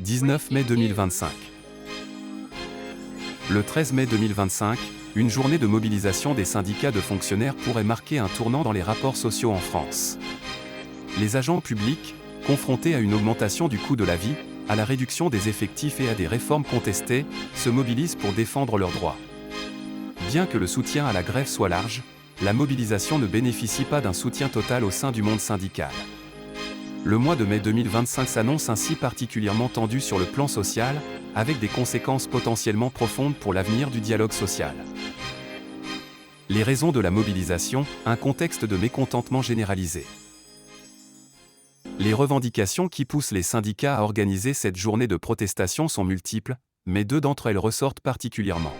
19 mai 2025. Le 13 mai 2025, une journée de mobilisation des syndicats de fonctionnaires pourrait marquer un tournant dans les rapports sociaux en France. Les agents publics, confrontés à une augmentation du coût de la vie, à la réduction des effectifs et à des réformes contestées, se mobilisent pour défendre leurs droits. Bien que le soutien à la grève soit large, la mobilisation ne bénéficie pas d'un soutien total au sein du monde syndical. Le mois de mai 2025 s'annonce ainsi particulièrement tendu sur le plan social, avec des conséquences potentiellement profondes pour l'avenir du dialogue social. Les raisons de la mobilisation, un contexte de mécontentement généralisé. Les revendications qui poussent les syndicats à organiser cette journée de protestation sont multiples, mais deux d'entre elles ressortent particulièrement.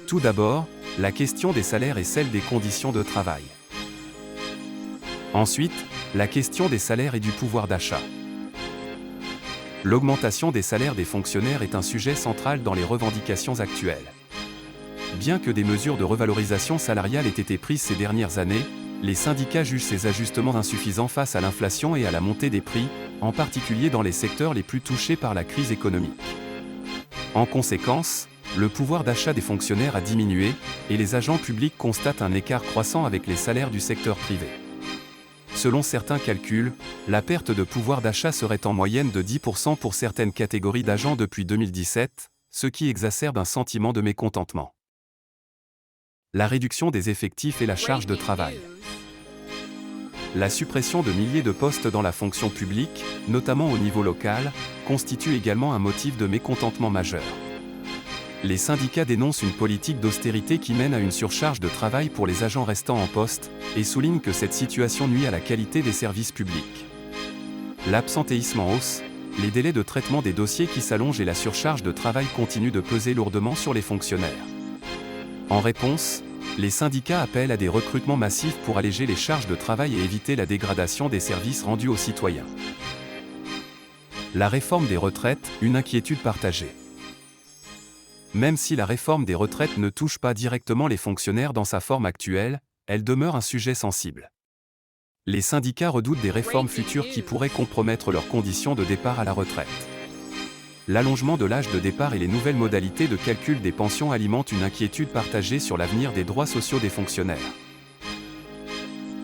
Tout d'abord, la question des salaires et celle des conditions de travail. Ensuite, la question des salaires et du pouvoir d'achat. L'augmentation des salaires des fonctionnaires est un sujet central dans les revendications actuelles. Bien que des mesures de revalorisation salariale aient été prises ces dernières années, les syndicats jugent ces ajustements insuffisants face à l'inflation et à la montée des prix, en particulier dans les secteurs les plus touchés par la crise économique. En conséquence, le pouvoir d'achat des fonctionnaires a diminué, et les agents publics constatent un écart croissant avec les salaires du secteur privé. Selon certains calculs, la perte de pouvoir d'achat serait en moyenne de 10% pour certaines catégories d'agents depuis 2017, ce qui exacerbe un sentiment de mécontentement. La réduction des effectifs et la charge de travail. La suppression de milliers de postes dans la fonction publique, notamment au niveau local, constitue également un motif de mécontentement majeur. Les syndicats dénoncent une politique d'austérité qui mène à une surcharge de travail pour les agents restant en poste, et soulignent que cette situation nuit à la qualité des services publics. L'absentéisme en hausse, les délais de traitement des dossiers qui s'allongent et la surcharge de travail continuent de peser lourdement sur les fonctionnaires. En réponse, les syndicats appellent à des recrutements massifs pour alléger les charges de travail et éviter la dégradation des services rendus aux citoyens. La réforme des retraites, une inquiétude partagée. Même si la réforme des retraites ne touche pas directement les fonctionnaires dans sa forme actuelle, elle demeure un sujet sensible. Les syndicats redoutent des réformes futures qui pourraient compromettre leurs conditions de départ à la retraite. L'allongement de l'âge de départ et les nouvelles modalités de calcul des pensions alimentent une inquiétude partagée sur l'avenir des droits sociaux des fonctionnaires.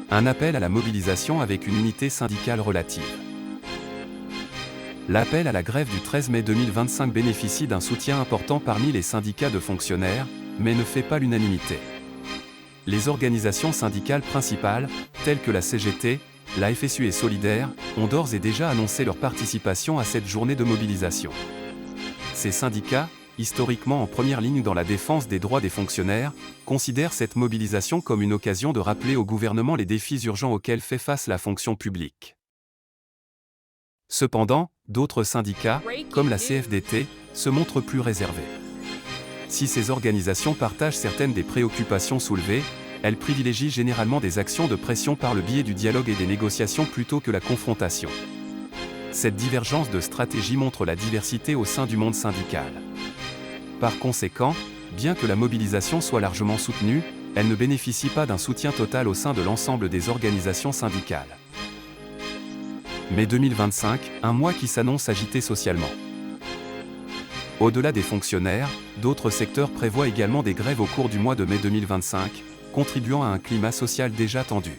Un appel à la mobilisation avec une unité syndicale relative. L'appel à la grève du 13 mai 2025 bénéficie d'un soutien important parmi les syndicats de fonctionnaires, mais ne fait pas l'unanimité. Les organisations syndicales principales, telles que la CGT, la FSU et Solidaires, ont d'ores et déjà annoncé leur participation à cette journée de mobilisation. Ces syndicats, historiquement en première ligne dans la défense des droits des fonctionnaires, considèrent cette mobilisation comme une occasion de rappeler au gouvernement les défis urgents auxquels fait face la fonction publique. Cependant, d'autres syndicats, comme la CFDT, se montrent plus réservés. Si ces organisations partagent certaines des préoccupations soulevées, elles privilégient généralement des actions de pression par le biais du dialogue et des négociations plutôt que la confrontation. Cette divergence de stratégie montre la diversité au sein du monde syndical. Par conséquent, bien que la mobilisation soit largement soutenue, elle ne bénéficie pas d'un soutien total au sein de l'ensemble des organisations syndicales. Mai 2025, un mois qui s'annonce agité socialement. Au-delà des fonctionnaires, d'autres secteurs prévoient également des grèves au cours du mois de mai 2025, contribuant à un climat social déjà tendu.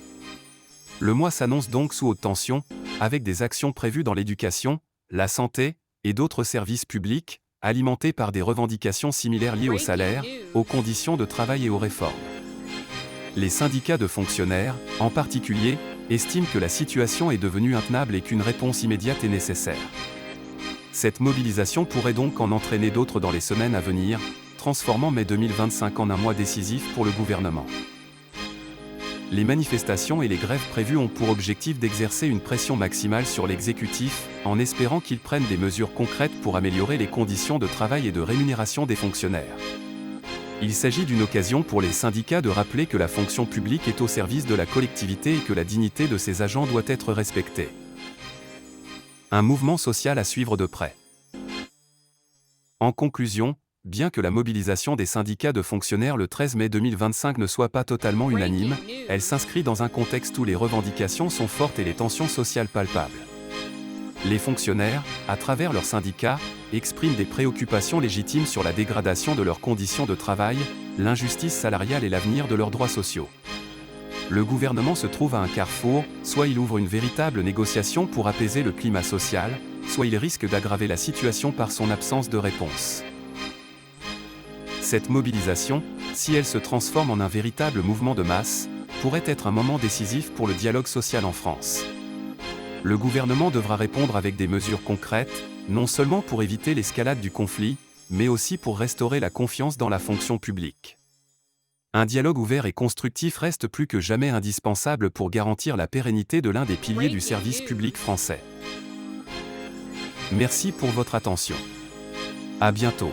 Le mois s'annonce donc sous haute tension, avec des actions prévues dans l'éducation, la santé et d'autres services publics, alimentées par des revendications similaires liées aux salaires, aux conditions de travail et aux réformes. Les syndicats de fonctionnaires, en particulier, estiment que la situation est devenue intenable et qu'une réponse immédiate est nécessaire. Cette mobilisation pourrait donc en entraîner d'autres dans les semaines à venir, transformant mai 2025 en un mois décisif pour le gouvernement. Les manifestations et les grèves prévues ont pour objectif d'exercer une pression maximale sur l'exécutif, en espérant qu'il prenne des mesures concrètes pour améliorer les conditions de travail et de rémunération des fonctionnaires. Il s'agit d'une occasion pour les syndicats de rappeler que la fonction publique est au service de la collectivité et que la dignité de ses agents doit être respectée. Un mouvement social à suivre de près. En conclusion, bien que la mobilisation des syndicats de fonctionnaires le 13 mai 2025 ne soit pas totalement unanime, elle s'inscrit dans un contexte où les revendications sont fortes et les tensions sociales palpables. Les fonctionnaires, à travers leurs syndicats, expriment des préoccupations légitimes sur la dégradation de leurs conditions de travail, l'injustice salariale et l'avenir de leurs droits sociaux. Le gouvernement se trouve à un carrefour, soit il ouvre une véritable négociation pour apaiser le climat social, soit il risque d'aggraver la situation par son absence de réponse. Cette mobilisation, si elle se transforme en un véritable mouvement de masse, pourrait être un moment décisif pour le dialogue social en France. Le gouvernement devra répondre avec des mesures concrètes, non seulement pour éviter l'escalade du conflit, mais aussi pour restaurer la confiance dans la fonction publique. Un dialogue ouvert et constructif reste plus que jamais indispensable pour garantir la pérennité de l'un des piliers du service public français. Merci pour votre attention. À bientôt.